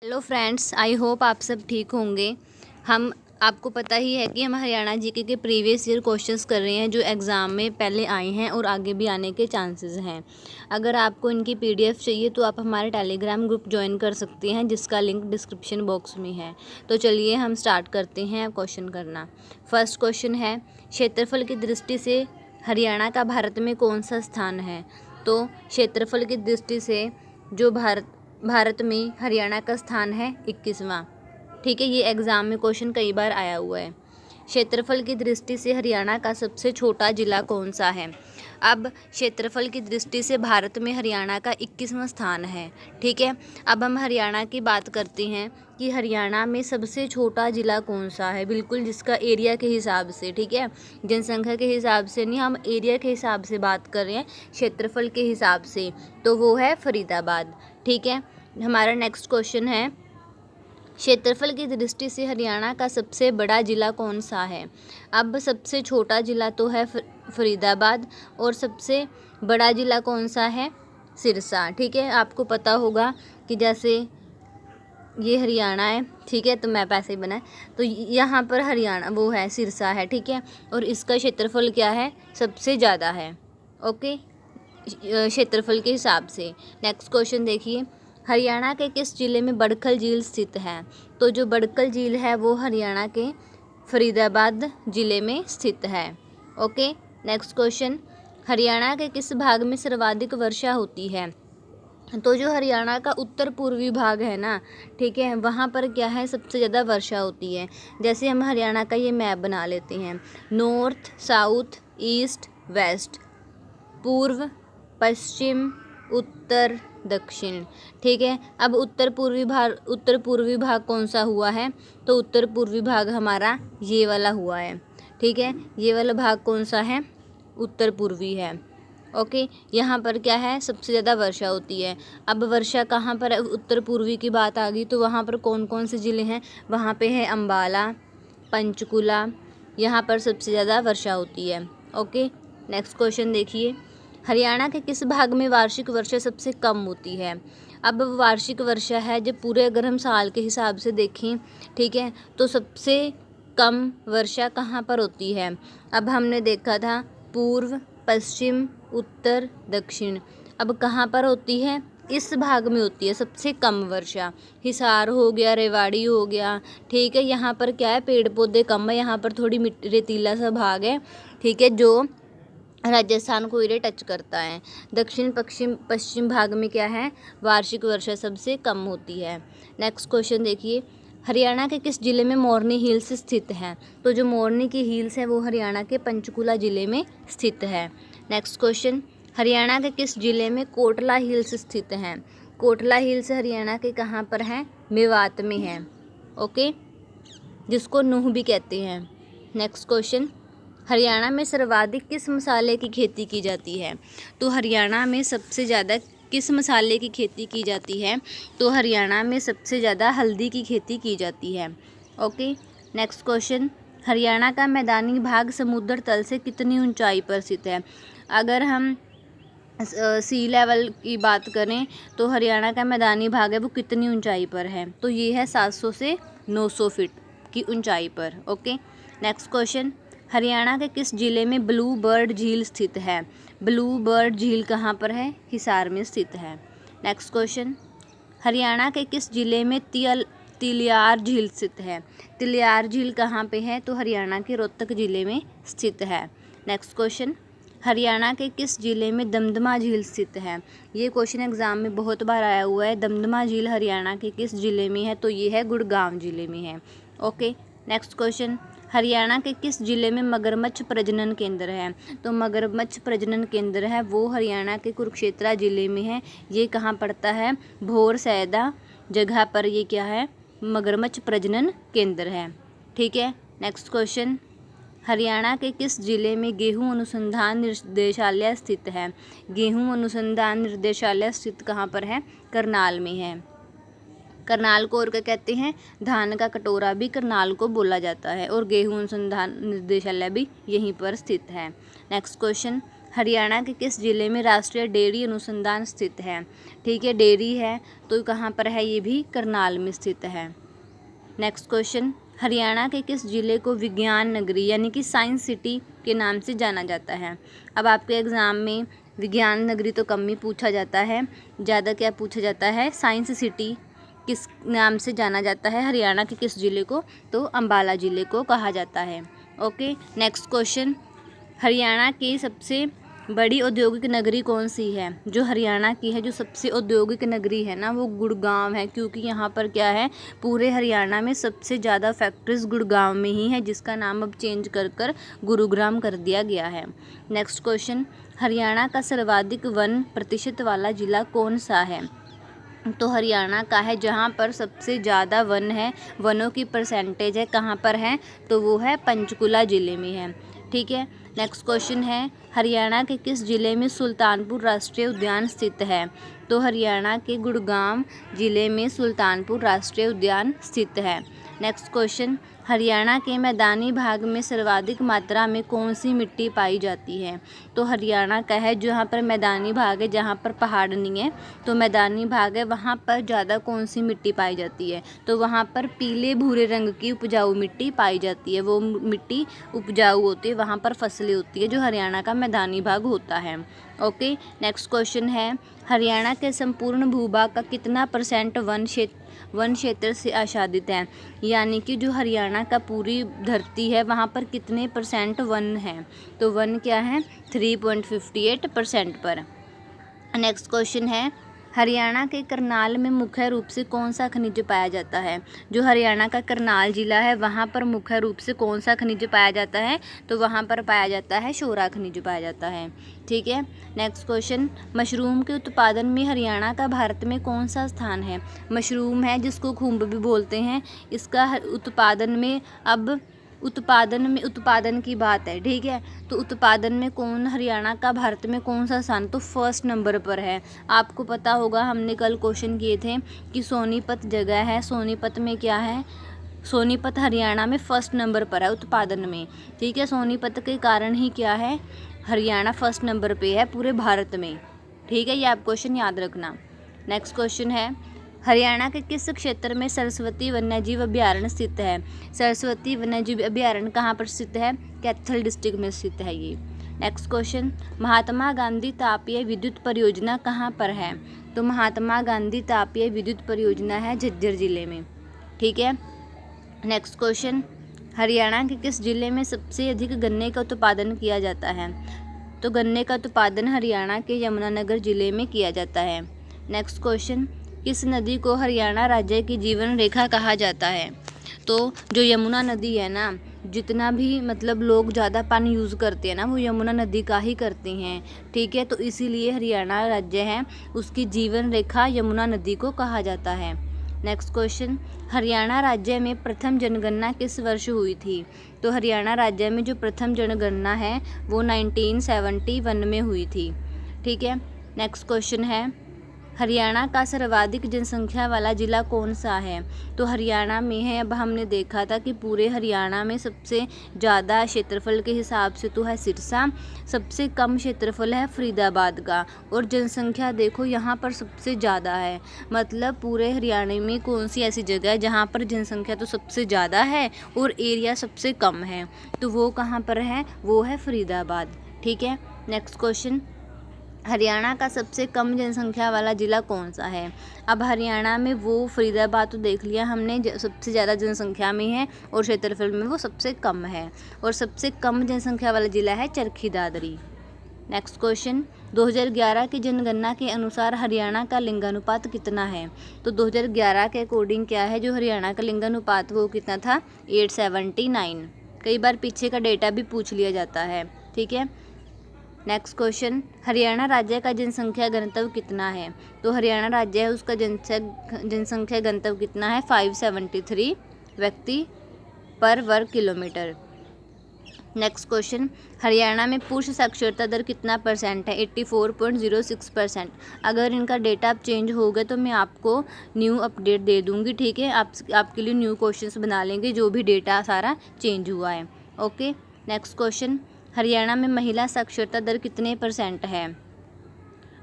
Hello friends, I hope आप सब ठीक होंगे। हम आपको पता ही है कि हम हरियाणा जीके के प्रीवियस ईयर क्वेश्चंस कर रहे हैं जो एग्ज़ाम में पहले आए हैं और आगे भी आने के चांसेस हैं। अगर आपको इनकी पीडीएफ चाहिए तो आप हमारे टेलीग्राम ग्रुप ज्वाइन कर सकते हैं, जिसका लिंक डिस्क्रिप्शन बॉक्स में है। तो चलिए हम स्टार्ट करते हैं क्वेश्चन करना। फर्स्ट क्वेश्चन है, क्षेत्रफल की दृष्टि से हरियाणा का भारत में कौन सा स्थान है? तो क्षेत्रफल की दृष्टि से जो भारत में हरियाणा का स्थान है 21वां। ठीक है, ये एग्ज़ाम में क्वेश्चन कई बार आया हुआ है। क्षेत्रफल की दृष्टि से हरियाणा का सबसे छोटा जिला कौन सा है? अब क्षेत्रफल की दृष्टि से भारत में हरियाणा का 21वां स्थान है। ठीक है, अब हम हरियाणा की बात करते हैं कि हरियाणा में सबसे छोटा ज़िला कौन सा है, बिल्कुल जिसका एरिया के हिसाब से। ठीक है, जनसंख्या के हिसाब से नहीं, हम एरिया के हिसाब से बात कर रहे हैं, क्षेत्रफल के हिसाब से, तो वो है फरीदाबाद। ठीक है, हमारा नेक्स्ट क्वेश्चन है, क्षेत्रफल की दृष्टि से हरियाणा का सबसे बड़ा ज़िला कौन सा है? अब सबसे छोटा ज़िला तो है फरीदाबाद और सबसे बड़ा ज़िला कौन सा है? सिरसा। ठीक है, आपको पता होगा कि जैसे ये हरियाणा है, ठीक है, तो मैप ऐसे ही बना है, तो यहाँ पर हरियाणा वो है, सिरसा है। ठीक है, और इसका क्षेत्रफल क्या है? सबसे ज़्यादा है। ओके, क्षेत्रफल के हिसाब से। नेक्स्ट क्वेश्चन देखिए, हरियाणा के किस जिले में बड़खल झील स्थित है? तो जो बड़खल झील है वो हरियाणा के फरीदाबाद जिले में स्थित है। ओके, नेक्स्ट क्वेश्चन, हरियाणा के किस भाग में सर्वाधिक वर्षा होती है? तो जो हरियाणा का उत्तर पूर्वी भाग है ना, ठीक है, वहाँ पर क्या है, सबसे ज़्यादा वर्षा होती है। जैसे हम हरियाणा का ये मैप बना लेते हैं, नॉर्थ, साउथ, ईस्ट, वेस्ट, पूर्व, पश्चिम, उत्तर, दक्षिण। ठीक है, अब उत्तर पूर्वी भाग कौन सा हुआ है? तो उत्तर पूर्वी भाग हमारा ये वाला हुआ है। ठीक है, ये वाला भाग कौन सा है? उत्तर पूर्वी है। ओके, यहाँ पर क्या है, सबसे ज़्यादा वर्षा होती है। अब वर्षा कहाँ पर है? उत्तर पूर्वी की बात आ गई तो वहाँ पर कौन कौन से ज़िले हैं? वहाँ पे है अम्बाला, पंचकुला, यहाँ पर सबसे ज़्यादा वर्षा होती है। ओके, नेक्स्ट क्वेश्चन देखिए, हरियाणा के किस भाग में वार्षिक वर्षा सबसे कम होती है? अब वार्षिक वर्षा है जब पूरे, अगर हम साल के हिसाब से देखें, ठीक है, तो सबसे कम वर्षा कहाँ पर होती है? अब हमने देखा था पूर्व, पश्चिम, उत्तर, दक्षिण। अब कहाँ पर होती है? इस भाग में होती है सबसे कम वर्षा। हिसार हो गया, रेवाड़ी हो गया, ठीक है, यहाँ पर क्या है, पेड़ पौधे कम है, यहाँ पर थोड़ी मिट्टी रेतीला सा भाग है, ठीक है, जो राजस्थान को ये टच करता है। दक्षिण पश्चिम भाग में क्या है, वार्षिक वर्षा सबसे कम होती है। नेक्स्ट क्वेश्चन देखिए, हरियाणा के किस जिले में मोरनी हिल्स स्थित हैं? तो जो मोरनी की हिल्स है वो हरियाणा के पंचकुला जिले में स्थित है। नेक्स्ट क्वेश्चन, हरियाणा के किस जिले में कोटला हिल्स स्थित हैं? कोटला हिल्स हरियाणा के कहाँ पर हैं? मेवात में है। ओके, जिसको नूह भी कहते हैं। नेक्स्ट क्वेश्चन, हरियाणा में सर्वाधिक किस मसाले की खेती की जाती है? तो हरियाणा में सबसे ज़्यादा किस मसाले की खेती की जाती है? तो हरियाणा में सबसे ज़्यादा हल्दी की खेती की जाती है। ओके, नेक्स्ट क्वेश्चन, हरियाणा का मैदानी भाग समुद्र तल से कितनी ऊंचाई पर स्थित है? अगर हम सी लेवल की बात करें तो हरियाणा का मैदानी भाग है वो कितनी ऊंचाई पर है? तो ये है 700 से 900 फीट की ऊंचाई पर। ओके, नेक्स्ट क्वेश्चन, हरियाणा के किस जिले में ब्लू बर्ड झील स्थित है? ब्लू बर्ड झील कहाँ पर है? हिसार में स्थित है। नेक्स्ट क्वेश्चन, हरियाणा के किस जिले में तिलियार झील स्थित है? तिलियार झील कहाँ पे है? तो हरियाणा के रोहतक जिले में स्थित है। नेक्स्ट क्वेश्चन, हरियाणा के किस जिले में दमदमा झील स्थित है? ये क्वेश्चन एग्जाम में बहुत बार आया हुआ है। दमदमा झील हरियाणा के किस जिले में है? तो ये है गुड़गांव जिले में है। ओके, नेक्स्ट क्वेश्चन, हरियाणा के किस जिले में मगरमच्छ प्रजनन केंद्र है? तो मगरमच्छ प्रजनन केंद्र है वो हरियाणा के कुरुक्षेत्र जिले में है। ये कहाँ पड़ता है? भोर सैदा जगह पर ये क्या है? मगरमच्छ प्रजनन केंद्र है। ठीक है, नेक्स्ट क्वेश्चन, हरियाणा के किस जिले में गेहूं अनुसंधान निर्देशालय स्थित है? गेहूं अनुसंधान निर्देशालय स्थित कहाँ पर है? करनाल में है। करनाल को और क्या कहते हैं? धान का कटोरा भी करनाल को बोला जाता है, और गेहूं अनुसंधान निर्देशालय भी यहीं पर स्थित है। नेक्स्ट क्वेश्चन, हरियाणा के किस जिले में राष्ट्रीय डेयरी अनुसंधान स्थित है? ठीक है, डेयरी है तो कहाँ पर है? ये भी करनाल में स्थित है। नेक्स्ट क्वेश्चन, हरियाणा के किस जिले को विज्ञान नगरी यानी कि साइंस सिटी के नाम से जाना जाता है? अब आपके एग्ज़ाम में विज्ञान नगरी तो कम ही पूछा जाता है, ज़्यादा क्या पूछा जाता है? साइंस सिटी किस नाम से जाना जाता है हरियाणा के किस जिले को? तो अम्बाला जिले को कहा जाता है। ओके, नेक्स्ट क्वेश्चन, हरियाणा की सबसे बड़ी औद्योगिक नगरी कौन सी है? जो हरियाणा की है जो सबसे औद्योगिक नगरी है ना, वो गुड़गांव है, क्योंकि यहाँ पर क्या है, पूरे हरियाणा में सबसे ज़्यादा फैक्ट्रीज गुड़गांव में ही है, जिसका नाम अब चेंज कर गुरुग्राम कर दिया गया है। नेक्स्ट क्वेश्चन, हरियाणा का सर्वाधिक वन प्रतिशत वाला जिला कौन सा है? तो हरियाणा का है जहाँ पर सबसे ज़्यादा वन है, वनों की परसेंटेज है, कहाँ पर है? तो वो है पंचकुला ज़िले में है। ठीक है, नेक्स्ट क्वेश्चन है, हरियाणा के किस जिले में सुल्तानपुर राष्ट्रीय उद्यान स्थित है? तो हरियाणा के गुड़गांव जिले में सुल्तानपुर राष्ट्रीय उद्यान स्थित है। नेक्स्ट क्वेश्चन, हरियाणा के मैदानी भाग में सर्वाधिक मात्रा में कौन सी मिट्टी पाई जाती है? तो हरियाणा का है जहाँ पर मैदानी भाग है, जहाँ पर पहाड़ नहीं है, तो मैदानी भाग है, वहाँ पर ज़्यादा कौन सी मिट्टी पाई जाती है? तो वहाँ पर पीले भूरे रंग की उपजाऊ मिट्टी पाई जाती है, वो मिट्टी उपजाऊ होती है, वहाँ पर फसलें होती है, जो हरियाणा का मैदानी भाग होता है। ओके, नेक्स्ट क्वेश्चन है, हरियाणा के संपूर्ण भूभाग का कितना % वन क्षेत्र से आच्छादित है? यानी कि जो हरियाणा का पूरी धरती है वहाँ पर कितने % वन है? तो वन क्या है? 3.58% पर। नेक्स्ट क्वेश्चन है, हरियाणा के करनाल में मुख्य रूप से कौन सा खनिज पाया जाता है? जो हरियाणा का करनाल जिला है वहाँ पर मुख्य रूप से कौन सा खनिज पाया जाता है? तो वहाँ पर पाया जाता है शोरा खनिज पाया जाता है। ठीक है, नेक्स्ट क्वेश्चन, मशरूम के उत्पादन में हरियाणा का भारत में कौन सा स्थान है? मशरूम है जिसको खुम्ब भी बोलते हैं, इसका उत्पादन में अब उत्पादन की बात है। ठीक है, तो उत्पादन में कौन हरियाणा का भारत में कौन सा स्थान? तो फर्स्ट नंबर पर है। आपको पता होगा हमने कल क्वेश्चन किए थे कि सोनीपत जगह है, सोनीपत में क्या है? सोनीपत हरियाणा में फर्स्ट नंबर पर है उत्पादन में। ठीक है, सोनीपत के कारण ही क्या है, हरियाणा फर्स्ट नंबर पे है पूरे भारत में। ठीक है, ये आप क्वेश्चन याद रखना। नेक्स्ट क्वेश्चन है, हरियाणा के किस क्षेत्र में सरस्वती वन्यजीव अभयारण्य स्थित है? सरस्वती वन्यजीव अभयारण्य कहाँ पर स्थित है? कैथल डिस्ट्रिक्ट में स्थित है ये। नेक्स्ट क्वेश्चन, महात्मा गांधी तापीय विद्युत परियोजना कहाँ पर है? तो महात्मा गांधी तापीय विद्युत परियोजना है झज्जर जिले में। ठीक है, नेक्स्ट क्वेश्चन, हरियाणा के किस जिले में सबसे अधिक गन्ने का उत्पादन किया जाता है? तो गन्ने का उत्पादन हरियाणा के यमुनानगर जिले में किया जाता है। नेक्स्ट क्वेश्चन, किस नदी को हरियाणा राज्य की जीवन रेखा कहा जाता है? तो जो यमुना नदी है ना, जितना भी मतलब लोग ज़्यादा पानी यूज़ करते हैं ना, वो यमुना नदी का ही करते हैं। ठीक है, तो इसीलिए हरियाणा राज्य है उसकी जीवन रेखा यमुना नदी को कहा जाता है। नेक्स्ट क्वेश्चन, हरियाणा राज्य में प्रथम जनगणना किस वर्ष हुई थी? तो हरियाणा राज्य में जो प्रथम जनगणना है वो 1971 में हुई थी। ठीक है, नेक्स्ट क्वेश्चन है, हरियाणा का सर्वाधिक जनसंख्या वाला जिला कौन सा है? तो हरियाणा में है, अब हमने देखा था कि पूरे हरियाणा में सबसे ज़्यादा क्षेत्रफल के हिसाब से तो है सिरसा, सबसे कम क्षेत्रफल है फरीदाबाद का, और जनसंख्या देखो यहाँ पर सबसे ज़्यादा है। मतलब पूरे हरियाणा में कौन सी ऐसी जगह है जहाँ पर जनसंख्या तो सबसे ज़्यादा है और एरिया सबसे कम है? तो वो कहाँ पर है? वो है फरीदाबाद। ठीक है, नेक्स्ट क्वेश्चन, हरियाणा का सबसे कम जनसंख्या वाला ज़िला कौन सा है? अब हरियाणा में वो फरीदाबाद तो देख लिया हमने, सबसे ज़्यादा जनसंख्या में है और क्षेत्रफल में वो सबसे कम है, और सबसे कम जनसंख्या वाला ज़िला है चरखी दादरी। नेक्स्ट क्वेश्चन, 2011 की जनगणना के अनुसार हरियाणा का लिंगानुपात कितना है? तो 2011 के अकॉर्डिंग क्या है, जो हरियाणा का लिंगानुपात वो कितना था? 879। कई बार पीछे का डेटा भी पूछ लिया जाता है। ठीक है, नेक्स्ट क्वेश्चन, हरियाणा राज्य का जनसंख्या घनत्व कितना है? तो हरियाणा राज्य है उसका जनसंख्या घनत्व कितना है? 573 व्यक्ति पर वर्ग किलोमीटर। नेक्स्ट क्वेश्चन, हरियाणा में पुरुष साक्षरता दर कितना % है? 84.06%। अगर इनका डेटा अब चेंज हो गया तो मैं आपको न्यू अपडेट दे दूंगी। ठीक है, आपके लिए न्यू क्वेश्चंस बना लेंगे जो भी डेटा सारा चेंज हुआ है। ओके, नेक्स्ट क्वेश्चन, हरियाणा में महिला साक्षरता दर कितने % है?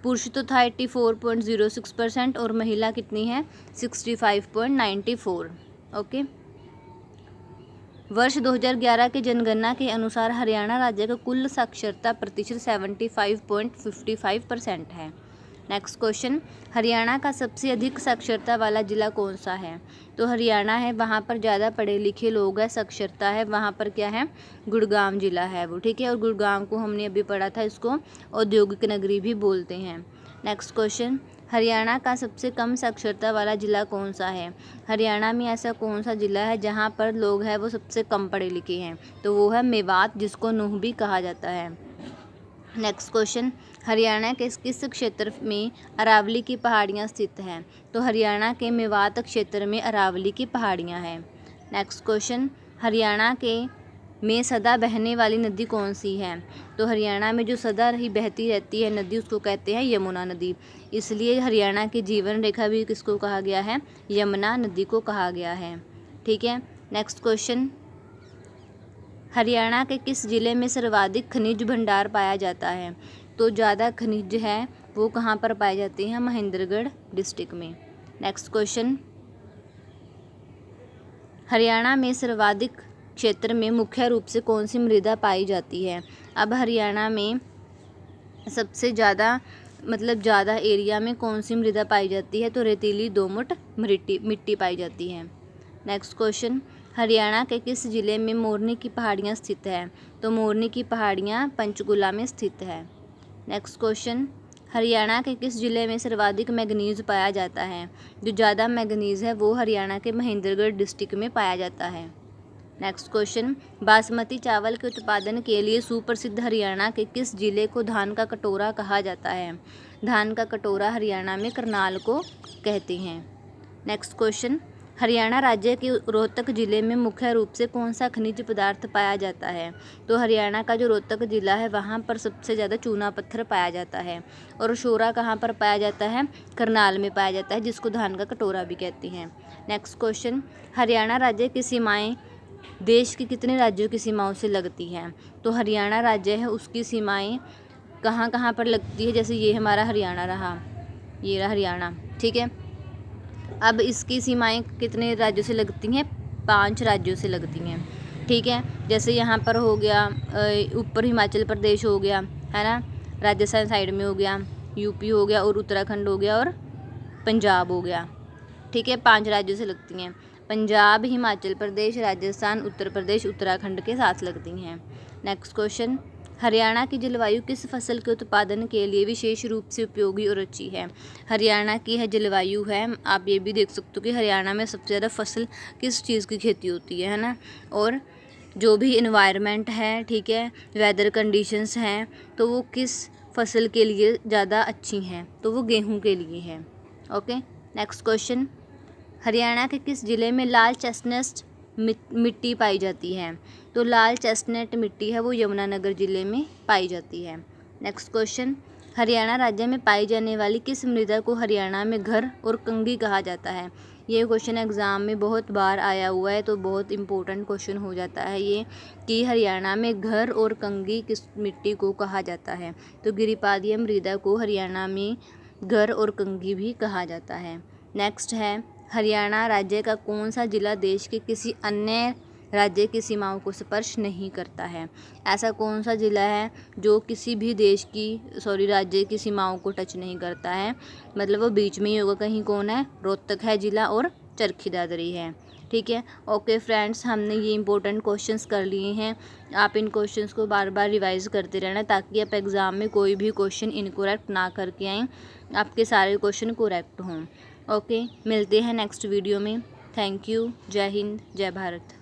पुरुष तो था 84.06% और महिला कितनी है 65.94। ओके। वर्ष 2011 की जनगणना के अनुसार हरियाणा राज्य का कुल साक्षरता प्रतिशत 75.55% है। नेक्स्ट क्वेश्चन, हरियाणा का सबसे अधिक साक्षरता वाला जिला कौन सा है? तो हरियाणा है, वहाँ पर ज़्यादा पढ़े लिखे लोग हैं, साक्षरता है, वहाँ पर क्या है, गुड़गांव जिला है वो, ठीक है। और गुड़गांव को हमने अभी पढ़ा था, इसको औद्योगिक नगरी भी बोलते हैं। नेक्स्ट क्वेश्चन, हरियाणा का सबसे कम साक्षरता वाला जिला कौन सा है? हरियाणा में ऐसा कौन सा जिला है जहाँ पर लोग हैं वो सबसे कम पढ़े लिखे हैं? तो वो है मेवात, जिसको नूह भी कहा जाता है। नेक्स्ट क्वेश्चन, हरियाणा के किस क्षेत्र में अरावली की पहाड़ियाँ स्थित हैं? तो हरियाणा के मेवात क्षेत्र में अरावली की पहाड़ियाँ हैं। नेक्स्ट क्वेश्चन, हरियाणा के में सदा बहने वाली नदी कौन सी है? तो हरियाणा में जो सदा ही बहती रहती है नदी उसको कहते हैं यमुना नदी, इसलिए हरियाणा की जीवन रेखा भी किसको कहा गया है? यमुना नदी को कहा गया है, ठीक है। नेक्स्ट क्वेश्चन, हरियाणा के किस जिले में सर्वाधिक खनिज भंडार पाया जाता है? तो ज़्यादा खनिज है वो कहाँ पर पाए जाते हैं? महेंद्रगढ़ डिस्ट्रिक्ट में। नेक्स्ट क्वेश्चन, हरियाणा में सर्वाधिक क्षेत्र में मुख्य रूप से कौन सी मृदा पाई जाती है? अब हरियाणा में सबसे ज़्यादा ज़्यादा एरिया में कौन सी मृदा पाई जाती है? तो रेतीली दोमट मिट्टी पाई जाती है। नेक्स्ट क्वेश्चन, हरियाणा के किस जिले में मोरनी की पहाड़ियाँ स्थित है? तो मोरनी की पहाड़ियाँ पंचकुला में स्थित है। नेक्स्ट क्वेश्चन, हरियाणा के किस जिले में सर्वाधिक मैंगनीज पाया जाता है? जो ज़्यादा मैंगनीज है वो हरियाणा के महेंद्रगढ़ डिस्ट्रिक्ट में पाया जाता है। नेक्स्ट क्वेश्चन, बासमती चावल के उत्पादन के लिए सुप्रसिद्ध हरियाणा के किस जिले को धान का कटोरा कहा जाता है? धान का कटोरा हरियाणा में करनाल को कहते हैं। नेक्स्ट क्वेश्चन, हरियाणा राज्य के रोहतक जिले में मुख्य रूप से कौन सा खनिज पदार्थ पाया जाता है? तो हरियाणा का जो रोहतक जिला है वहाँ पर सबसे ज़्यादा चूना पत्थर पाया जाता है। और शोरा कहाँ पर पाया जाता है? करनाल में पाया जाता है, जिसको धान का कटोरा भी कहते हैं। नेक्स्ट क्वेश्चन, हरियाणा राज्य की सीमाएँ देश के कितने राज्यों की सीमाओं से लगती हैं? तो हरियाणा राज्य है उसकी सीमाएं कहाँ कहाँ पर लगती है? जैसे ये हमारा हरियाणा रहा, ये रहा हरियाणा, ठीक है। अब इसकी सीमाएं कितने राज्यों से लगती हैं? 5 राज्यों से लगती हैं, ठीक है। जैसे यहाँ पर हो गया ऊपर हिमाचल प्रदेश हो गया, है ना, राजस्थान साइड में हो गया, यूपी हो गया, और उत्तराखंड हो गया, और पंजाब हो गया, ठीक है। 5 राज्यों से लगती हैं। पंजाब, हिमाचल प्रदेश, राजस्थान, उत्तर प्रदेश, उत्तराखंड के साथ लगती हैं। नेक्स्ट क्वेश्चन, हरियाणा की जलवायु किस फसल के उत्पादन के लिए विशेष रूप से उपयोगी और अच्छी है? हरियाणा की है जलवायु है, आप ये भी देख सकते हो कि हरियाणा में सबसे ज़्यादा फसल किस चीज़ की खेती होती है ना। और जो भी इन्वायरमेंट है, ठीक है, वेदर कंडीशंस हैं, तो वो किस फसल के लिए ज़्यादा अच्छी हैं? तो वो गेहूँ के लिए है। ओके। नेक्स्ट क्वेश्चन, हरियाणा के किस जिले में लाल चेस्टनट मिट्टी पाई जाती है? तो लाल चेस्टनट मिट्टी है वो यमुनानगर जिले में पाई जाती है। नेक्स्ट क्वेश्चन, हरियाणा राज्य में पाई जाने वाली किस मृदा को हरियाणा में घर और कंगी कहा जाता है? ये क्वेश्चन एग्ज़ाम में बहुत बार आया हुआ है, तो बहुत इंपॉर्टेंट क्वेश्चन हो जाता है ये कि हरियाणा में घर और कंगी किस मिट्टी को कहा जाता है? तो गिरिपादीय मृदा को हरियाणा में घर और कंगी भी कहा जाता है। नेक्स्ट है, हरियाणा राज्य का कौन सा जिला देश के किसी अन्य राज्य की सीमाओं को स्पर्श नहीं करता है? ऐसा कौन सा जिला है जो किसी भी देश की राज्य की सीमाओं को टच नहीं करता है? मतलब वो बीच में ही होगा कहीं। कौन है? रोहतक है जिला, और चरखी दादरी है, ठीक है। ओके फ्रेंड्स, हमने ये इंपॉर्टेंट क्वेश्चंस कर लिए हैं। आप इन क्वेश्चंस को बार बार रिवाइज करते रहना ताकि आप एग्ज़ाम में कोई भी क्वेश्चन इनकरेक्ट ना करके आएँ, आपके सारे क्वेश्चन करेक्ट हों। ओके, मिलते हैं नेक्स्ट वीडियो में। Thank you. जय हिंद, जय भारत।